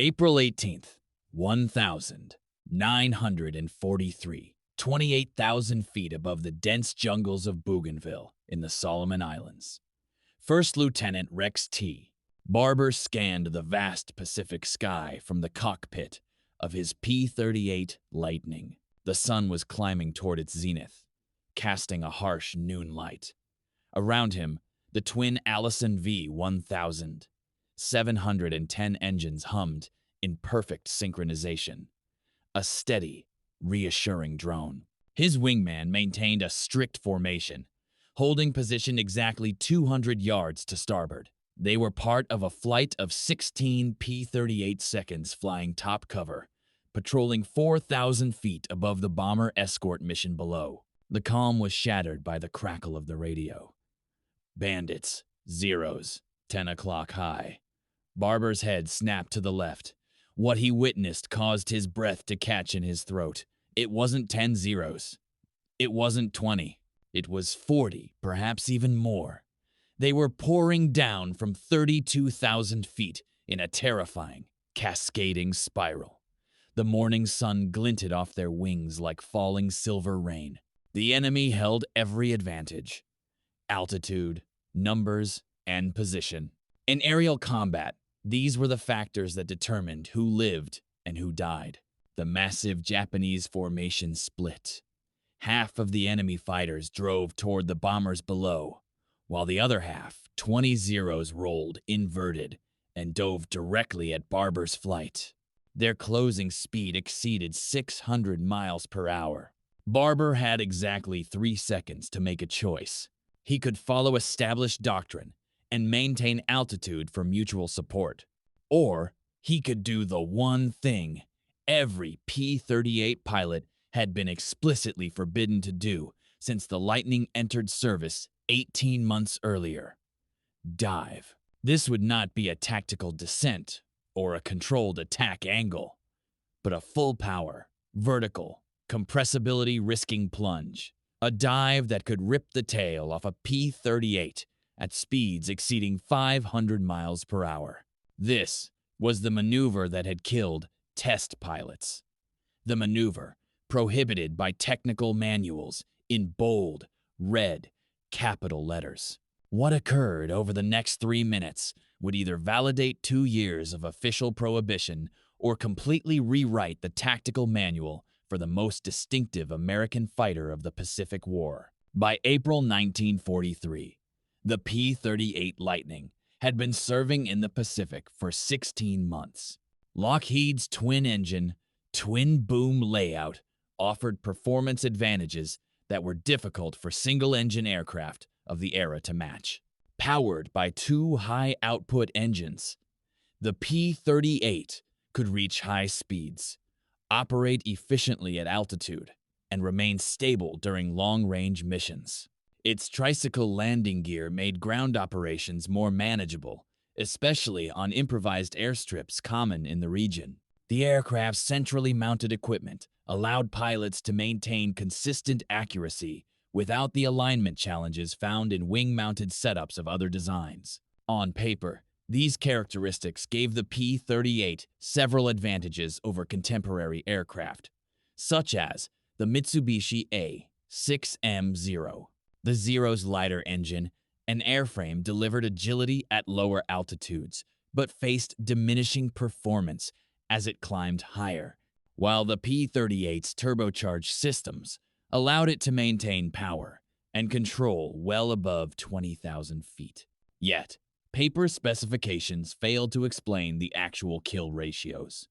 April 18th, 1943, 28,000 feet above the dense jungles of Bougainville in the Solomon Islands. First Lieutenant Rex T. Barber scanned the vast Pacific sky from the cockpit of his P-38 Lightning. The sun was climbing toward its zenith, casting a harsh noon light. Around him, the twin Allison V-1000, 710 engines hummed in perfect synchronization. A steady, reassuring drone. His wingman maintained a strict formation, holding position exactly 200 yards to starboard. They were part of a flight of 16 P-38 seconds flying top cover, patrolling 4,000 feet above the bomber escort mission below. The calm was shattered by the crackle of the radio. Bandits, Zeros, 10 o'clock high. Barber's head snapped to the left. What he witnessed caused his breath to catch in his throat. It wasn't 10 zeros. It wasn't 20. It was 40, perhaps even more. They were pouring down from 32,000 feet in a terrifying, cascading spiral. The morning sun glinted off their wings like falling silver rain. The enemy held every advantage: altitude, numbers, and position. In aerial combat, these were the factors that determined who lived and who died. The massive Japanese formation split. Half of the enemy fighters drove toward the bombers below, while the other half, 20 Zeros, rolled inverted and dove directly at Barber's flight. Their closing speed exceeded 600 miles per hour. Barber had exactly 3 seconds to make a choice. He could follow established doctrine and maintain altitude for mutual support, or he could do the one thing every P-38 pilot had been explicitly forbidden to do since the Lightning entered service 18 months earlier: dive. This would not be a tactical descent or a controlled attack angle, but a full-power, vertical, compressibility-risking plunge. A dive that could rip the tail off a P-38 at speeds exceeding 500 miles per hour. This was the maneuver that had killed test pilots. The maneuver, prohibited by technical manuals in bold, red, capital letters. What occurred over the next 3 minutes would either validate 2 years of official prohibition or completely rewrite the tactical manual for the most distinctive American fighter of the Pacific War. By April 1943, the P-38 Lightning had been serving in the Pacific for 16 months. Lockheed's twin-engine, twin-boom layout offered performance advantages that were difficult for single-engine aircraft of the era to match. Powered by 2 high-output engines, the P-38 could reach high speeds, operate efficiently at altitude, and remain stable during long-range missions. Its tricycle landing gear made ground operations more manageable, especially on improvised airstrips common in the region. The aircraft's centrally mounted equipment allowed pilots to maintain consistent accuracy without the alignment challenges found in wing-mounted setups of other designs. On paper, these characteristics gave the P-38 several advantages over contemporary aircraft, such as the Mitsubishi A6M Zero. The Zero's lighter engine and airframe delivered agility at lower altitudes, but faced diminishing performance as it climbed higher, while the P-38's turbocharged systems allowed it to maintain power and control well above 20,000 feet. Yet, paper specifications failed to explain the actual kill ratios.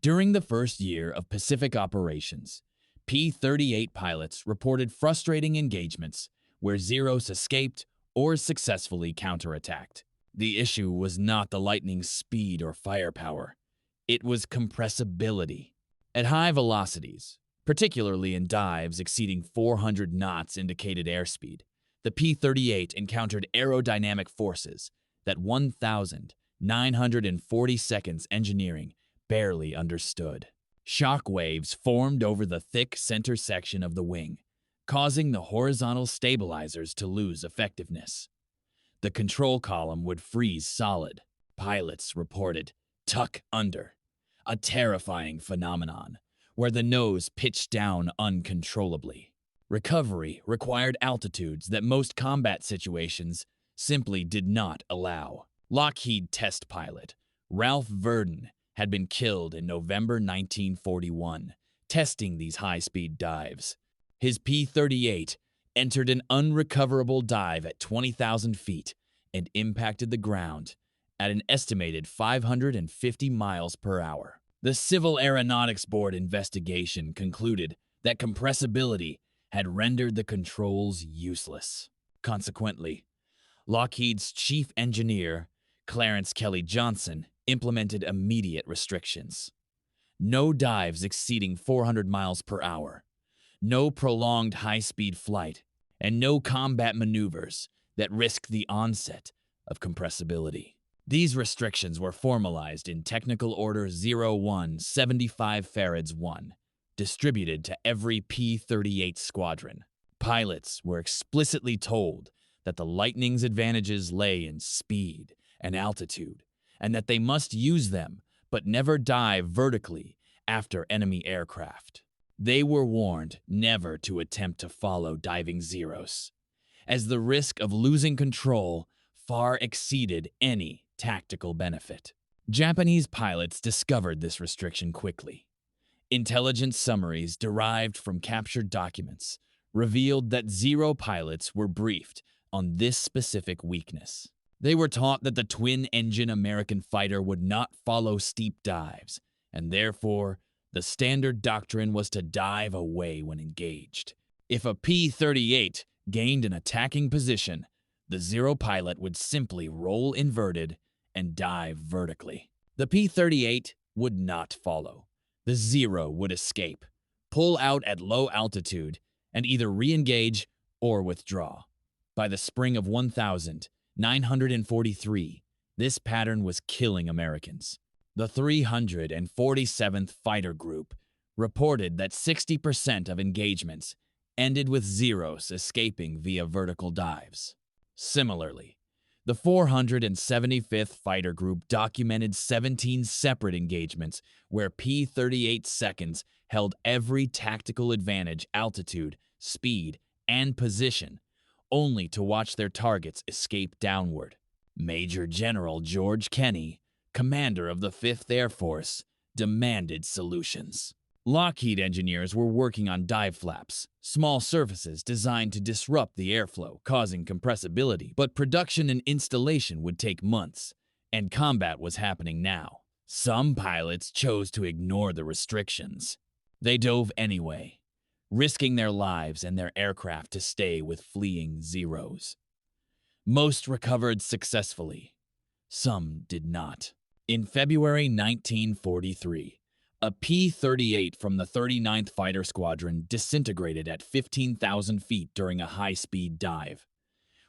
During the first year of Pacific operations, P-38 pilots reported frustrating engagements where Zeros escaped or successfully counterattacked. The issue was not the Lightning's speed or firepower. It was compressibility. At high velocities, particularly in dives exceeding 400 knots indicated airspeed, the P-38 encountered aerodynamic forces that 1,940 seconds engineering barely understood. Shock waves formed over the thick center section of the wing, causing the horizontal stabilizers to lose effectiveness. The control column would freeze solid. Pilots reported tuck under, a terrifying phenomenon where the nose pitched down uncontrollably. Recovery required altitudes that most combat situations simply did not allow. Lockheed test pilot Ralph Verdon had been killed in November 1941 testing these high-speed dives. His P-38 entered an unrecoverable dive at 20,000 feet and impacted the ground at an estimated 550 miles per hour. The Civil Aeronautics Board investigation concluded that compressibility had rendered the controls useless. Consequently, Lockheed's chief engineer, Clarence Kelly Johnson, implemented immediate restrictions. No dives exceeding 400 miles per hour, no prolonged high-speed flight, and no combat maneuvers that risked the onset of compressibility. These restrictions were formalized in Technical Order 0175 Farads 1, distributed to every P-38 squadron. Pilots were explicitly told that the Lightning's advantages lay in speed and altitude, and that they must use them but never dive vertically after enemy aircraft. They were warned never to attempt to follow diving zeros, as the risk of losing control far exceeded any tactical benefit. Japanese pilots discovered this restriction quickly. Intelligence summaries derived from captured documents revealed that Zero pilots were briefed on this specific weakness. They were taught that the twin-engine American fighter would not follow steep dives, and therefore, the standard doctrine was to dive away when engaged. If a P-38 gained an attacking position, the Zero pilot would simply roll inverted and dive vertically. The P-38 would not follow. The Zero would escape, pull out at low altitude, and either re-engage or withdraw. By the spring of 1943, this pattern was killing Americans. The 347th Fighter Group reported that 60% of engagements ended with Zeros escaping via vertical dives. Similarly, the 475th Fighter Group documented 17 separate engagements where P-38 seconds held every tactical advantage, altitude, speed, and position, only to watch their targets escape downward. Major General George Kenney, commander of the 5th Air Force, demanded solutions. Lockheed engineers were working on dive flaps, small surfaces designed to disrupt the airflow, causing compressibility, but production and installation would take months, and combat was happening now. Some pilots chose to ignore the restrictions. They dove anyway, risking their lives and their aircraft to stay with fleeing Zeros. Most recovered successfully. Some did not. In February 1943, a P-38 from the 39th Fighter Squadron disintegrated at 15,000 feet during a high-speed dive.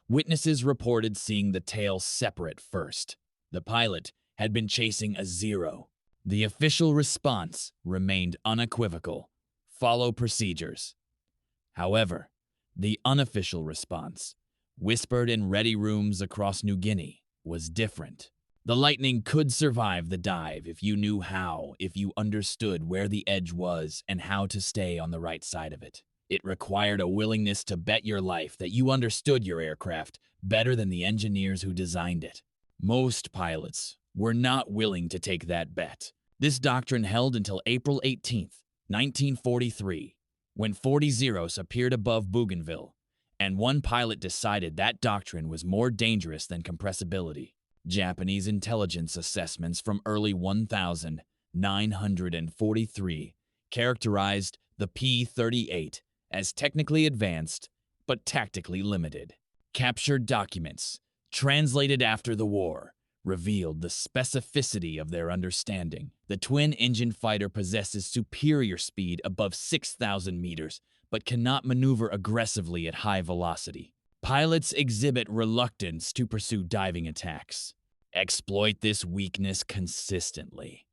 Witnesses reported seeing the tail separate first. The pilot had been chasing a Zero. The official response remained unequivocal: follow procedures. However, the unofficial response, whispered in ready rooms across New Guinea, was different. The Lightning could survive the dive if you knew how, if you understood where the edge was and how to stay on the right side of it. It required a willingness to bet your life that you understood your aircraft better than the engineers who designed it. Most pilots were not willing to take that bet. This doctrine held until April 18, 1943, when 40 Zeros appeared above Bougainville, and one pilot decided that doctrine was more dangerous than compressibility. Japanese intelligence assessments from early 1943 characterized the P-38 as technically advanced but tactically limited. Captured documents, translated after the war, revealed the specificity of their understanding. The twin-engine fighter possesses superior speed above 6,000 meters, but cannot maneuver aggressively at high velocity. Pilots exhibit reluctance to pursue diving attacks. Exploit this weakness consistently.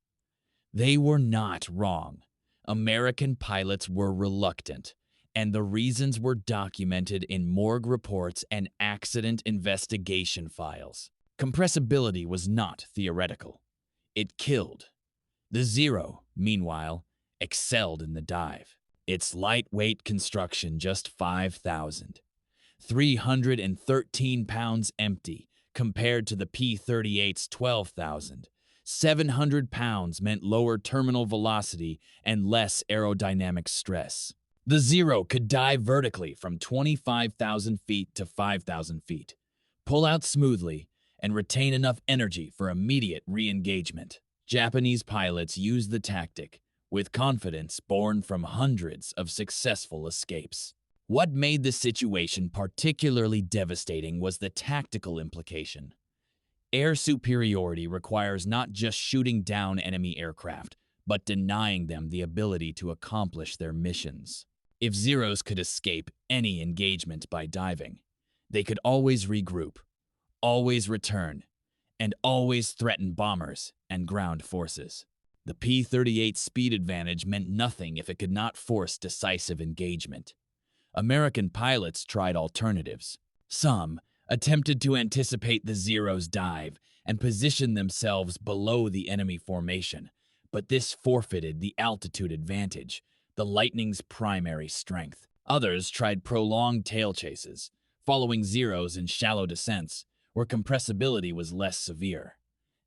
They were not wrong. American pilots were reluctant, and the reasons were documented in morgue reports and accident investigation files. Compressibility was not theoretical. it killed. The Zero, meanwhile, excelled in the dive. Its lightweight construction, just 5,313 pounds empty, compared to the P-38's 12,700 pounds, meant lower terminal velocity and less aerodynamic stress. The Zero could dive vertically from 25,000 feet to 5,000 feet, pull out smoothly, and retain enough energy for immediate re-engagement. Japanese pilots used the tactic with confidence born from hundreds of successful escapes. What made the situation particularly devastating was the tactical implication. Air superiority requires not just shooting down enemy aircraft, but denying them the ability to accomplish their missions. If Zeros could escape any engagement by diving, they could always regroup, always return, and always threaten bombers and ground forces. The P-38's speed advantage meant nothing if it could not force decisive engagement. American pilots tried alternatives. Some attempted to anticipate the Zero's dive and position themselves below the enemy formation, but this forfeited the altitude advantage, the Lightning's primary strength. Others tried prolonged tail chases, following Zeros in shallow descents, where compressibility was less severe.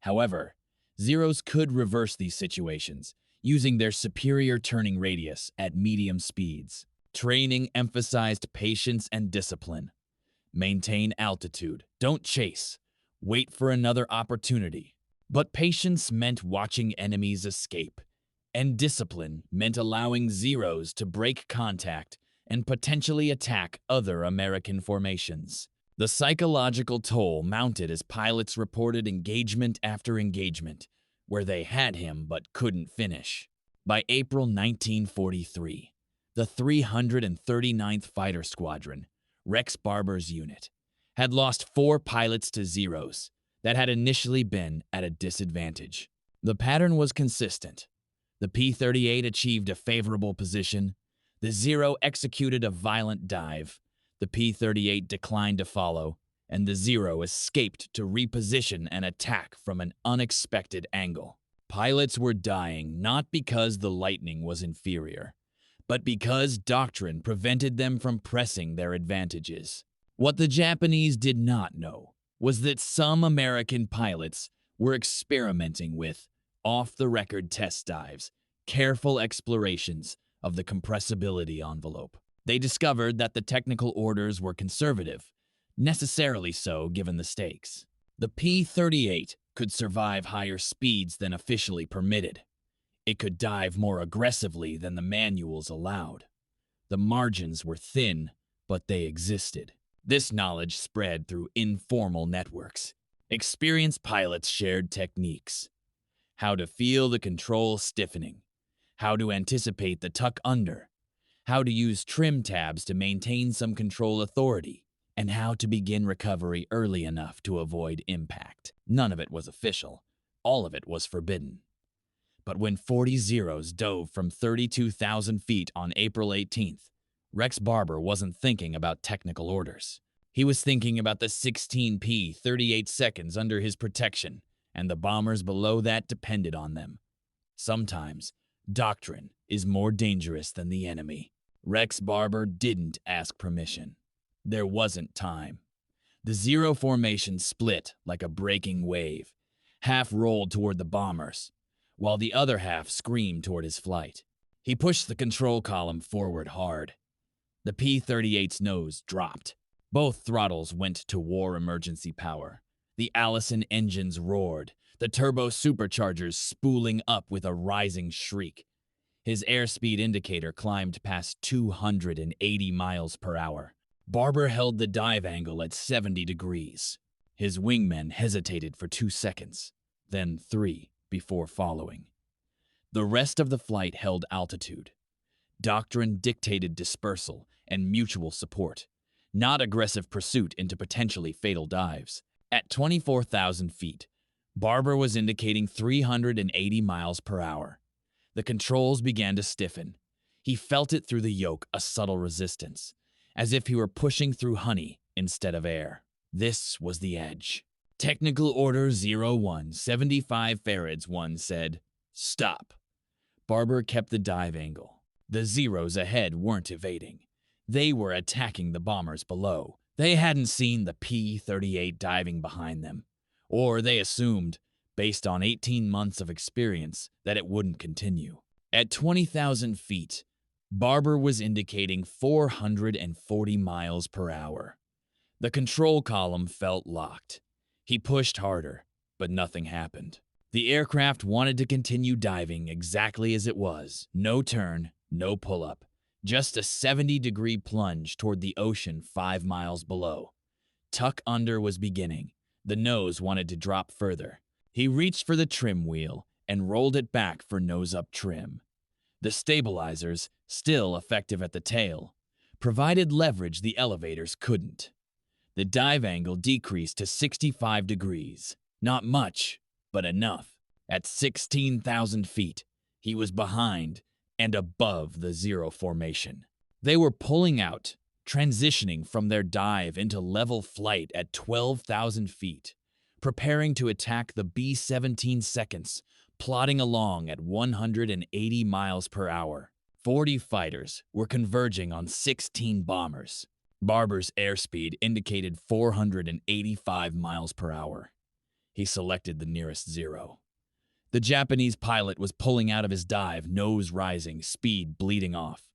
However, Zeros could reverse these situations, using their superior turning radius at medium speeds. Training emphasized patience and discipline. Maintain altitude. Don't chase. Wait for another opportunity. But patience meant watching enemies escape, and discipline meant allowing Zeros to break contact and potentially attack other American formations. The psychological toll mounted as pilots reported engagement after engagement, where they had him but couldn't finish. By April 1943, the 339th Fighter Squadron, Rex Barber's unit, had lost 4 pilots to Zeros that had initially been at a disadvantage. The pattern was consistent. The P-38 achieved a favorable position. The Zero executed a violent dive. The P-38 declined to follow, and the Zero escaped to reposition and attack from an unexpected angle. Pilots were dying not because the Lightning was inferior, but because doctrine prevented them from pressing their advantages. What the Japanese did not know was that some American pilots were experimenting with off-the-record test dives, careful explorations of the compressibility envelope. They discovered that the technical orders were conservative, necessarily so given the stakes. The P-38 could survive higher speeds than officially permitted. It could dive more aggressively than the manuals allowed. The margins were thin, but they existed. This knowledge spread through informal networks. Experienced pilots shared techniques. How to feel the control stiffening. How to anticipate the tuck under. How to use trim tabs to maintain some control authority, and how to begin recovery early enough to avoid impact. None of it was official. All of it was forbidden. But when 40 Zeros dove from 32,000 feet on April 18th, Rex Barber wasn't thinking about technical orders. He was thinking about the 16 P-38 seconds under his protection, and the bombers below that depended on them. Sometimes, doctrine is more dangerous than the enemy. Rex Barber didn't ask permission. There wasn't time. The Zero formation split like a breaking wave. Half rolled toward the bombers, while the other half screamed toward his flight. He pushed the control column forward hard. The P-38's nose dropped. Both throttles went to war emergency power. The Allison engines roared, the turbo superchargers spooling up with a rising shriek. His airspeed indicator climbed past 280 miles per hour. Barber held the dive angle at 70 degrees. His wingmen hesitated for 2 seconds, then 3 before following. The rest of the flight held altitude. Doctrine dictated dispersal and mutual support, not aggressive pursuit into potentially fatal dives. At 24,000 feet, Barber was indicating 380 miles per hour. The controls began to stiffen. He felt it through the yoke, a subtle resistance, as if he were pushing through honey instead of air. This was the edge. Technical Order 01, 75 farads 1 said, "Stop." Barber kept the dive angle. The Zeros ahead weren't evading. They were attacking the bombers below. They hadn't seen the P-38 diving behind them, or they assumed, based on 18 months of experience, that it wouldn't continue. At 20,000 feet, Barber was indicating 440 miles per hour. The control column felt locked. He pushed harder, but nothing happened. The aircraft wanted to continue diving exactly as it was. No turn, no pull-up. Just a 70-degree plunge toward the ocean 5 miles below. Tuck under was beginning. The nose wanted to drop further. He reached for the trim wheel and rolled it back for nose-up trim. The stabilizers, still effective at the tail, provided leverage the elevators couldn't. The dive angle decreased to 65 degrees. Not much, but enough. At 16,000 feet, he was behind and above the Zero formation. They were pulling out, transitioning from their dive into level flight at 12,000 feet, preparing to attack the B-17 seconds, plodding along at 180 miles per hour. 40 fighters were converging on 16 bombers. Barber's airspeed indicated 485 miles per hour. He selected the nearest Zero. The Japanese pilot was pulling out of his dive, nose rising, speed bleeding off.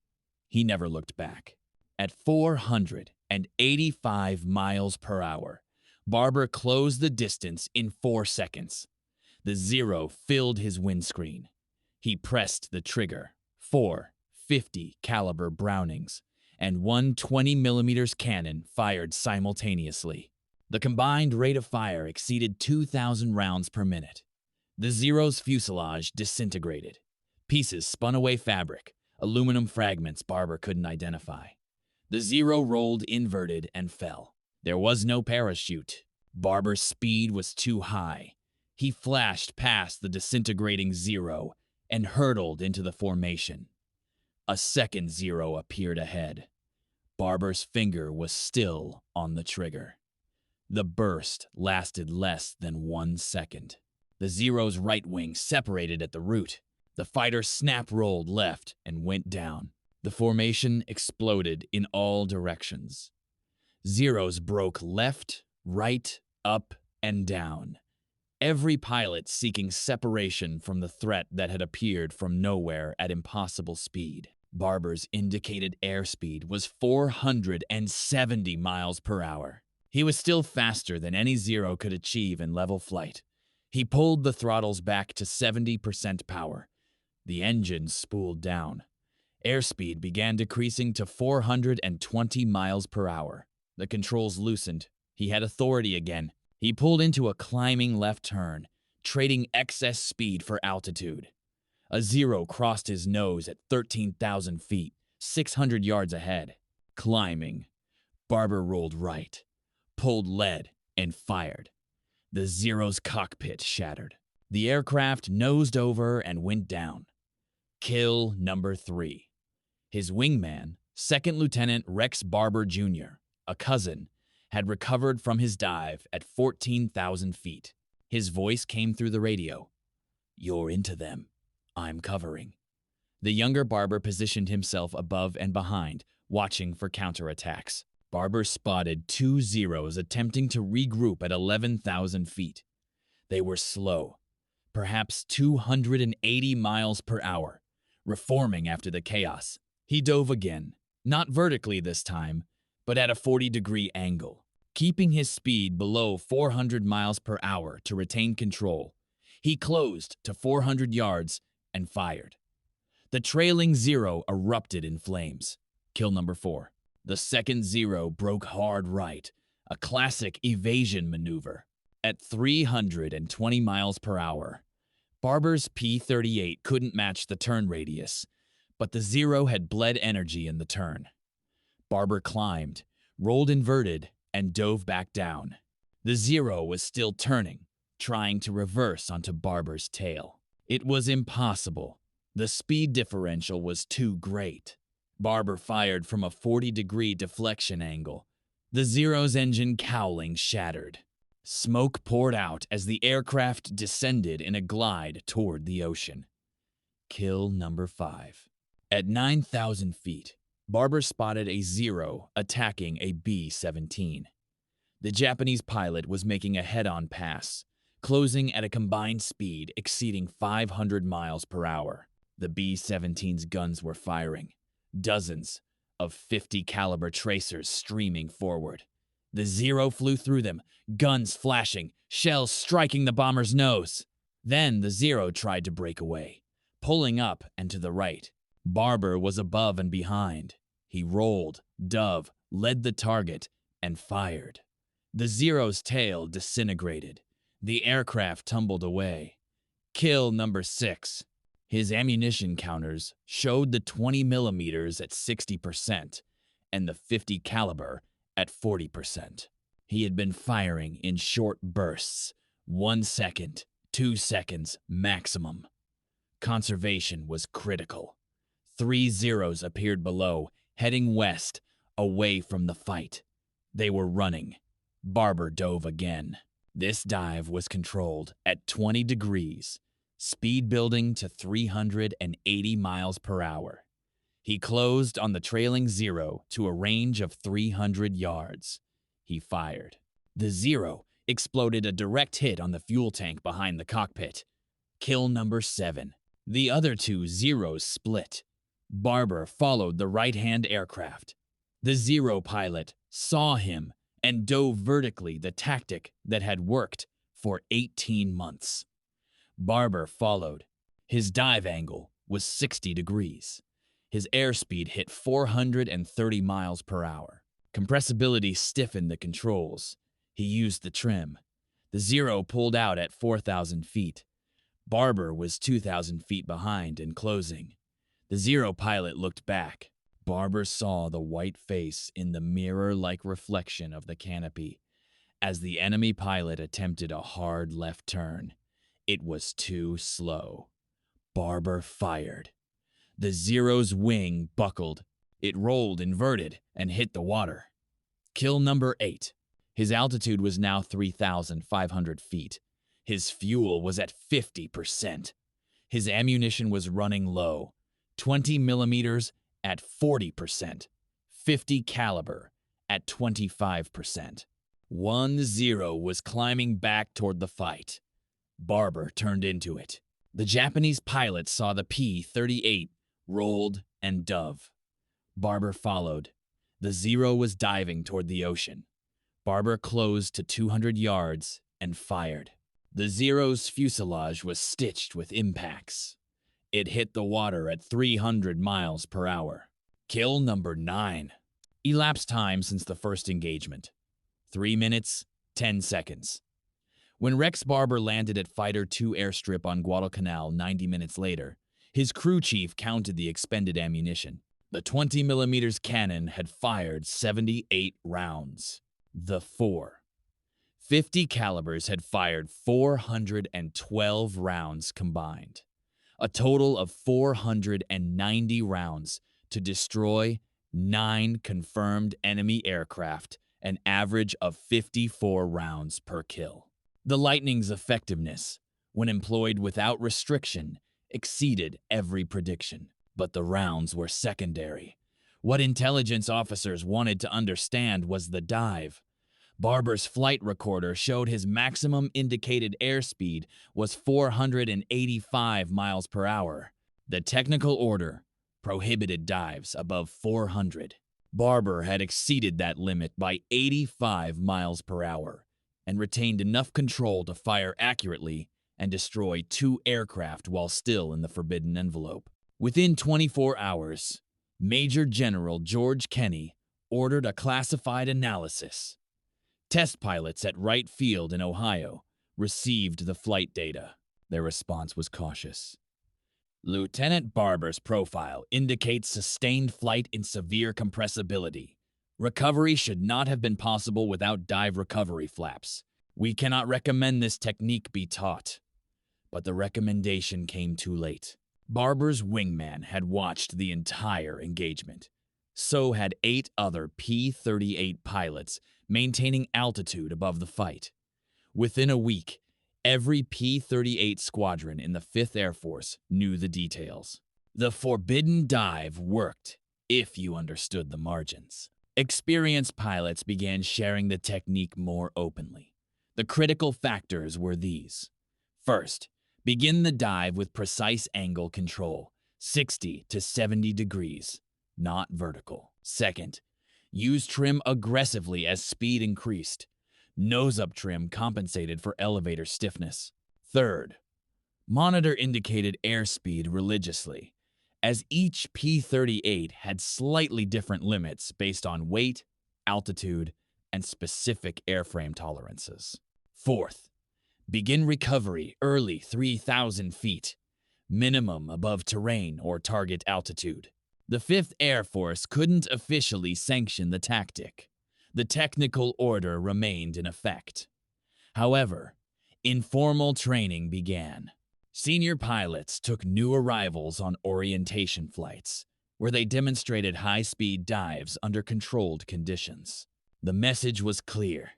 He never looked back. At 485 miles per hour, Barber closed the distance in 4 seconds. The Zero filled his windscreen. He pressed the trigger. 4 50 caliber Brownings and one 20mm cannon fired simultaneously. The combined rate of fire exceeded 2,000 rounds per minute. The Zero's fuselage disintegrated. Pieces spun away fabric, aluminum fragments Barber couldn't identify. The Zero rolled inverted and fell. There was no parachute. Barber's speed was too high. He flashed past the disintegrating Zero and hurtled into the formation. A second Zero appeared ahead. Barber's finger was still on the trigger. The burst lasted less than 1 second. The Zero's right wing separated at the root. The fighter snap-rolled left and went down. The formation exploded in all directions. Zeros broke left, right, up, and down. Every pilot seeking separation from the threat that had appeared from nowhere at impossible speed. Barber's indicated airspeed was 470 miles per hour. He was still faster than any Zero could achieve in level flight. He pulled the throttles back to 70% power. The engine spooled down. Airspeed began decreasing to 420 miles per hour. The controls loosened. He had authority again. He pulled into a climbing left turn, trading excess speed for altitude. A Zero crossed his nose at 13,000 feet, 600 yards ahead. Climbing. Barber rolled right, pulled lead, and fired. The Zero's cockpit shattered. The aircraft nosed over and went down. Kill number 3. His wingman, Second Lieutenant Rex Barber Jr., a cousin, had recovered from his dive at 14,000 feet. His voice came through the radio. "You're into them. I'm covering." The younger Barber positioned himself above and behind, watching for counterattacks. Barber spotted 2 Zeros attempting to regroup at 11,000 feet. They were slow, perhaps 280 miles per hour, reforming after the chaos. He dove again, not vertically this time, but at a 40-degree angle, keeping his speed below 400 miles per hour to retain control. He closed to 400 yards and fired. The trailing Zero erupted in flames. Kill number 4. The second Zero broke hard right, a classic evasion maneuver. At 320 miles per hour, Barber's P-38 couldn't match the turn radius, but the Zero had bled energy in the turn. Barber climbed, rolled inverted, and dove back down. The Zero was still turning, trying to reverse onto Barber's tail. It was impossible. The speed differential was too great. Barber fired from a 40-degree deflection angle. The Zero's engine cowling shattered. Smoke poured out as the aircraft descended in a glide toward the ocean. Kill number 5. At 9,000 feet, Barber spotted a Zero attacking a B-17. The Japanese pilot was making a head-on pass, closing at a combined speed exceeding 500 miles per hour. The B-17's guns were firing, dozens of 50 caliber tracers streaming forward. The Zero flew through them, guns flashing, shells striking the bomber's nose. Then the Zero tried to break away, pulling up and to the right. Barber was above and behind. He rolled, dove, led the target, and fired. The Zero's tail disintegrated. The aircraft tumbled away. Kill number 6. His ammunition counters showed the 20 millimeters at 60% and the 50 caliber at 40%. He had been firing in short bursts, 1 second, 2 seconds maximum. Conservation was critical. 3 Zeros appeared below, heading west, away from the fight. They were running. Barber dove again. This dive was controlled at 20 degrees, speed building to 380 miles per hour. He closed on the trailing Zero to a range of 300 yards. He fired. The Zero exploded a direct hit on the fuel tank behind the cockpit. Kill number 7. The other 2 Zeros split. Barber followed the right-hand aircraft. The Zero pilot saw him and dove vertically, the tactic that had worked for 18 months. Barber followed. His dive angle was 60 degrees. His airspeed hit 430 miles per hour. Compressibility stiffened the controls. He used the trim. The Zero pulled out at 4,000 feet. Barber was 2,000 feet behind and closing. The Zero pilot looked back. Barber saw the white face in the mirror-like reflection of the canopy as the enemy pilot attempted a hard left turn. It was too slow. Barber fired. The Zero's wing buckled. It rolled inverted and hit the water. Kill number 8. His altitude was now 3,500 feet. His fuel was at 50%. His ammunition was running low. 20 millimeters at 40%, 50 caliber at 25%. 1 Zero was climbing back toward the fight. Barber turned into it. The Japanese pilot saw the P-38, rolled, and dove. Barber followed. The Zero was diving toward the ocean. Barber closed to 200 yards and fired. The Zero's fuselage was stitched with impacts. It hit the water at 300 miles per hour. Kill number 9. Elapsed time since the first engagement: 3 minutes, 10 seconds. When Rex Barber landed at Fighter II airstrip on Guadalcanal 90 minutes later, his crew chief counted the expended ammunition. The 20 millimeters cannon had fired 78 rounds. The 50 calibers had fired 412 rounds combined. A total of 490 rounds to destroy 9 confirmed enemy aircraft, an average of 54 rounds per kill. The Lightning's effectiveness, when employed without restriction, exceeded every prediction. But the rounds were secondary. What intelligence officers wanted to understand was the dive. Barber's flight recorder showed his maximum indicated airspeed was 485 miles per hour. The technical order prohibited dives above 400. Barber had exceeded that limit by 85 miles per hour and retained enough control to fire accurately and destroy 2 aircraft while still in the forbidden envelope. Within 24 hours, Major General George Kenney ordered a classified analysis. Test pilots at Wright Field in Ohio received the flight data. Their response was cautious. Lieutenant Barber's profile indicates sustained flight in severe compressibility. Recovery should not have been possible without dive recovery flaps. We cannot recommend this technique be taught. But the recommendation came too late. Barber's wingman had watched the entire engagement. So had 8 other P-38 pilots maintaining altitude above the fight. Within a week, every P-38 squadron in the 5th Air Force knew the details. The forbidden dive worked, if you understood the margins. Experienced pilots began sharing the technique more openly. The critical factors were these. First, begin the dive with precise angle control, 60 to 70 degrees, not vertical. Second, use trim aggressively as speed increased. Nose-up trim compensated for elevator stiffness. Third, monitor indicated airspeed religiously, as each P-38 had slightly different limits based on weight, altitude, and specific airframe tolerances. Fourth, begin recovery early 3,000 feet, minimum above terrain or target altitude. The 5th Air Force couldn't officially sanction the tactic. The technical order remained in effect. However, informal training began. Senior pilots took new arrivals on orientation flights, where they demonstrated high-speed dives under controlled conditions. The message was clear.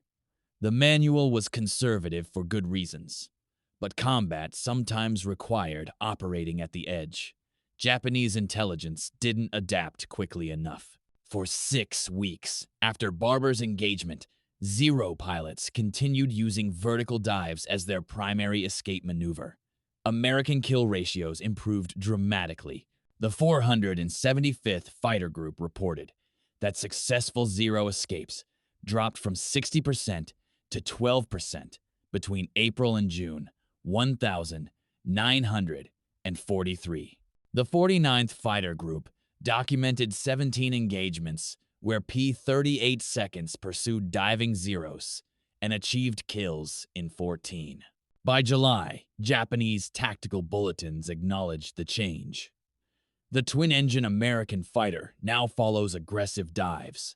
The manual was conservative for good reasons, but combat sometimes required operating at the edge. Japanese intelligence didn't adapt quickly enough. For 6 weeks after Barber's engagement, Zero pilots continued using vertical dives as their primary escape maneuver. American kill ratios improved dramatically. The 475th Fighter Group reported that successful Zero escapes dropped from 60% to 12% between April and June 1,943. The 49th Fighter Group documented 17 engagements where P-38 seconds pursued diving Zeros and achieved kills in 14. By July, Japanese tactical bulletins acknowledged the change. The twin-engine American fighter now follows aggressive dives.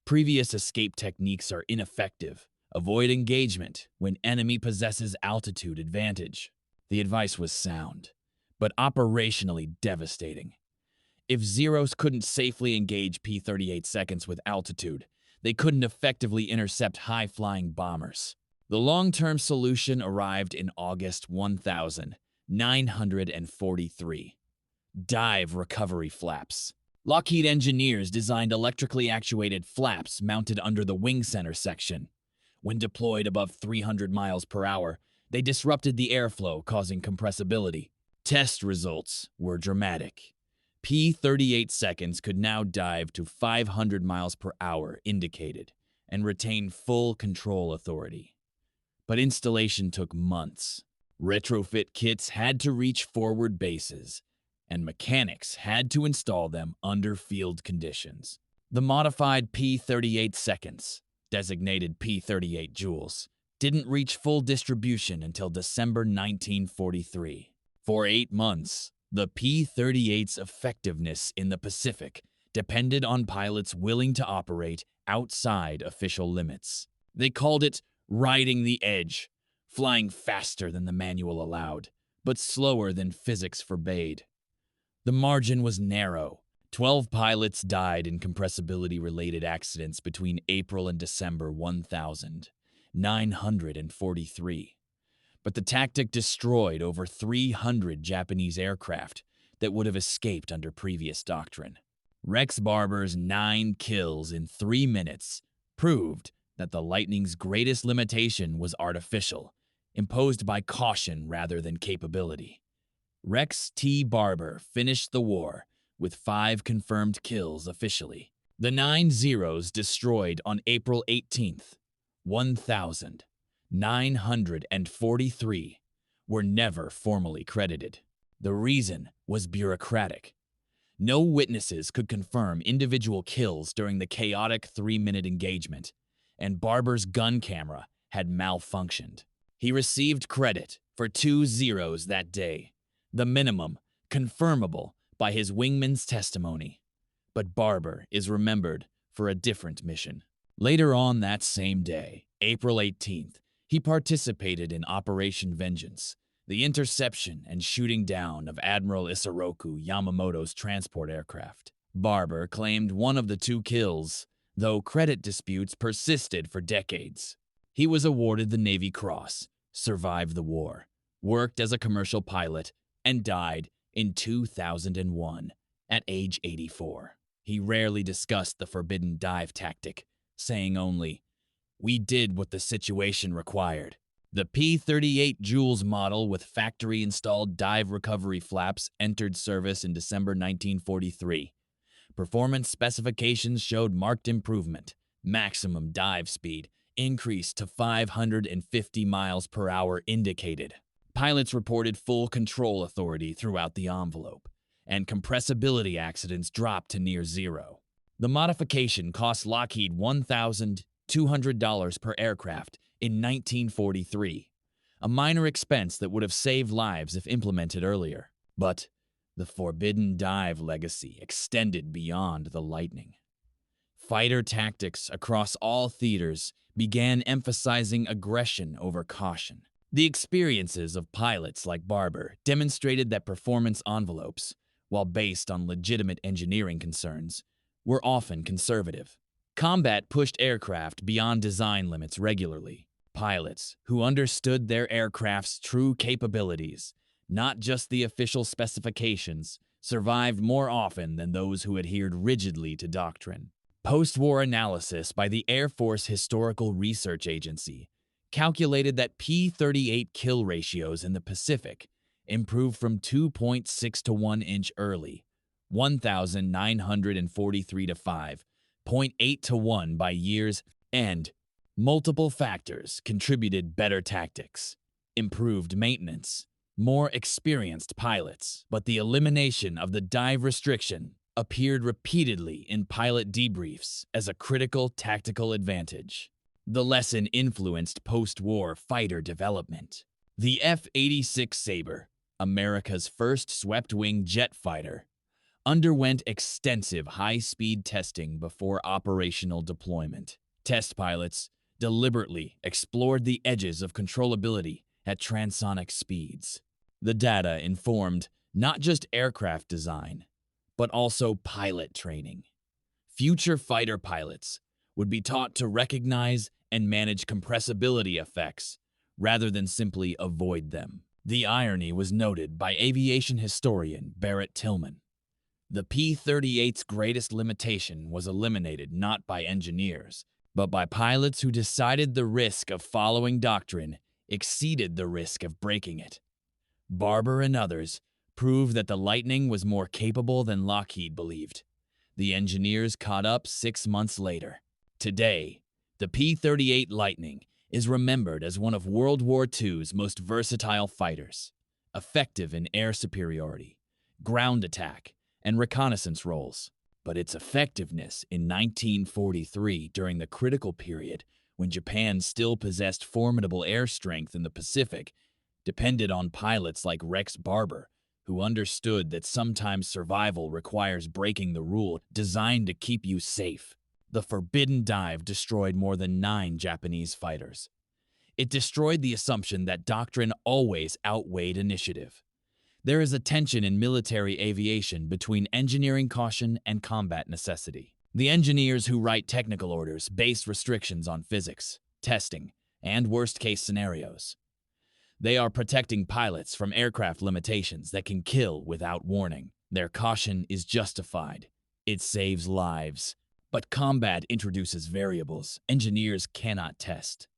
Previous escape techniques are ineffective. Avoid engagement when enemy possesses altitude advantage. The advice was sound, but operationally devastating. If Zeros couldn't safely engage P-38 seconds with altitude, they couldn't effectively intercept high-flying bombers. The long-term solution arrived in August 1943. Dive recovery flaps. Lockheed engineers designed electrically actuated flaps mounted under the wing center section. When deployed above 300 miles per hour, they disrupted the airflow, causing compressibility. Test results were dramatic. P-38 seconds could now dive to 500 miles per hour indicated and retain full control authority. But installation took months. Retrofit kits had to reach forward bases, and mechanics had to install them under field conditions. The modified P-38 seconds, designated P-38 joules, didn't reach full distribution until December 1943. For 8 months, the P-38's effectiveness in the Pacific depended on pilots willing to operate outside official limits. They called it riding the edge, flying faster than the manual allowed, but slower than physics forbade. The margin was narrow. 12 pilots died in compressibility-related accidents between April and December 1943. But the tactic destroyed over 300 Japanese aircraft that would have escaped under previous doctrine. Rex Barber's 9 kills in 3 minutes proved that the Lightning's greatest limitation was artificial, imposed by caution rather than capability. Rex T. Barber finished the war with 5 confirmed kills officially. The 9 Zeros destroyed on April 18th, 1943, were never formally credited. The reason was bureaucratic. No witnesses could confirm individual kills during the chaotic 3-minute engagement, and Barber's gun camera had malfunctioned. He received credit for 2 Zeros that day, the minimum confirmable by his wingman's testimony. But Barber is remembered for a different mission. Later on that same day, April 18th, he participated in Operation Vengeance, the interception and shooting down of Admiral Isoroku Yamamoto's transport aircraft. Barber claimed one of the 2 kills, though credit disputes persisted for decades. He was awarded the Navy Cross, survived the war, worked as a commercial pilot, and died in 2001 at age 84. He rarely discussed the forbidden dive tactic, saying only, "We did what the situation required." The P-38 Jules model with factory-installed dive recovery flaps entered service in December 1943. Performance specifications showed marked improvement. Maximum dive speed increased to 550 miles per hour indicated. Pilots reported full control authority throughout the envelope, and compressibility accidents dropped to near zero. The modification cost Lockheed $1,200 per aircraft in 1943, a minor expense that would have saved lives if implemented earlier. But the forbidden dive legacy extended beyond the Lightning. Fighter tactics across all theaters began emphasizing aggression over caution. The experiences of pilots like Barber demonstrated that performance envelopes, while based on legitimate engineering concerns, were often conservative. Combat pushed aircraft beyond design limits regularly. Pilots who understood their aircraft's true capabilities, not just the official specifications, survived more often than those who adhered rigidly to doctrine. Post-war analysis by the Air Force Historical Research Agency calculated that P-38 kill ratios in the Pacific improved from 2.6 to 1 inch early, 1,943 to 5.8 to 1 by year's end. Multiple factors contributed: better tactics, improved maintenance, more experienced pilots, but the elimination of the dive restriction appeared repeatedly in pilot debriefs as a critical tactical advantage. The lesson influenced post-war fighter development. The F-86 Sabre, America's first swept-wing jet fighter, underwent extensive high-speed testing before operational deployment. Test pilots deliberately explored the edges of controllability at transonic speeds. The data informed not just aircraft design, but also pilot training. Future fighter pilots would be taught to recognize and manage compressibility effects rather than simply avoid them. The irony was noted by aviation historian Barrett Tillman. The P-38's greatest limitation was eliminated not by engineers, but by pilots who decided the risk of following doctrine exceeded the risk of breaking it. Barber and others proved that the Lightning was more capable than Lockheed believed. The engineers caught up 6 months later. Today, the P-38 Lightning is remembered as one of World War II's most versatile fighters, effective in air superiority, ground attack, and reconnaissance roles. But its effectiveness in 1943, during the critical period when Japan still possessed formidable air strength in the Pacific, depended on pilots like Rex Barber, who understood that sometimes survival requires breaking the rule designed to keep you safe. The forbidden dive destroyed more than 9 Japanese fighters. It destroyed the assumption that doctrine always outweighed initiative. There is a tension in military aviation between engineering caution and combat necessity. The engineers who write technical orders base restrictions on physics, testing, and worst-case scenarios. They are protecting pilots from aircraft limitations that can kill without warning. Their caution is justified. It saves lives. But combat introduces variables engineers cannot test.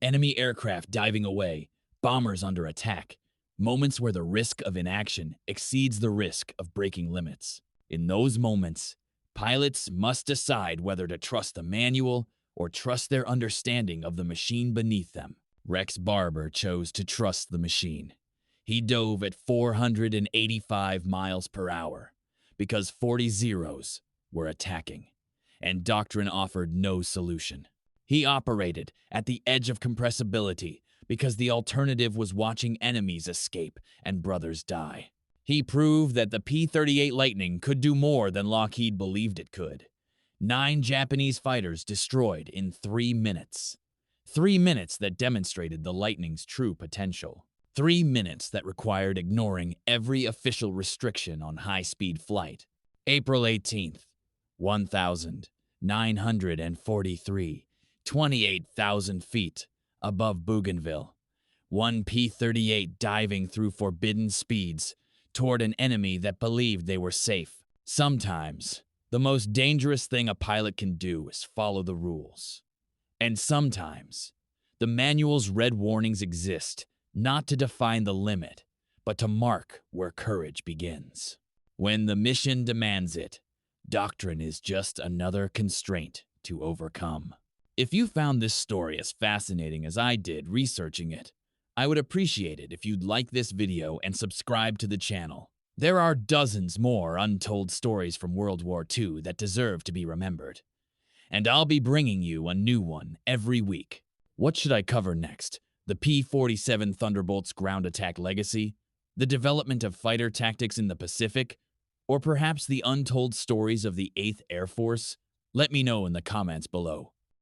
Enemy aircraft diving away, bombers under attack, moments where the risk of inaction exceeds the risk of breaking limits. In those moments, pilots must decide whether to trust the manual or trust their understanding of the machine beneath them. Rex Barber chose to trust the machine. He dove at 485 miles per hour because 40 Zeros were attacking, and doctrine offered no solution. He operated at the edge of compressibility because the alternative was watching enemies escape and brothers die. He proved that the P-38 Lightning could do more than Lockheed believed it could. 9 Japanese fighters destroyed in 3 minutes. 3 minutes that demonstrated the Lightning's true potential. 3 minutes that required ignoring every official restriction on high-speed flight. April 18th, 1,943, 28,000 feet. above Bougainville. One P-38 diving through forbidden speeds toward an enemy that believed they were safe. Sometimes, the most dangerous thing a pilot can do is follow the rules. And sometimes, the manual's red warnings exist not to define the limit, but to mark where courage begins. When the mission demands it, doctrine is just another constraint to overcome. If you found this story as fascinating as I did researching it, I would appreciate it if you'd like this video and subscribe to the channel. There are dozens more untold stories from World War II that deserve to be remembered, and I'll be bringing you a new one every week. What should I cover next? The P-47 Thunderbolt's ground attack legacy? The development of fighter tactics in the Pacific? Or perhaps the untold stories of the 8th Air Force? Let me know in the comments below.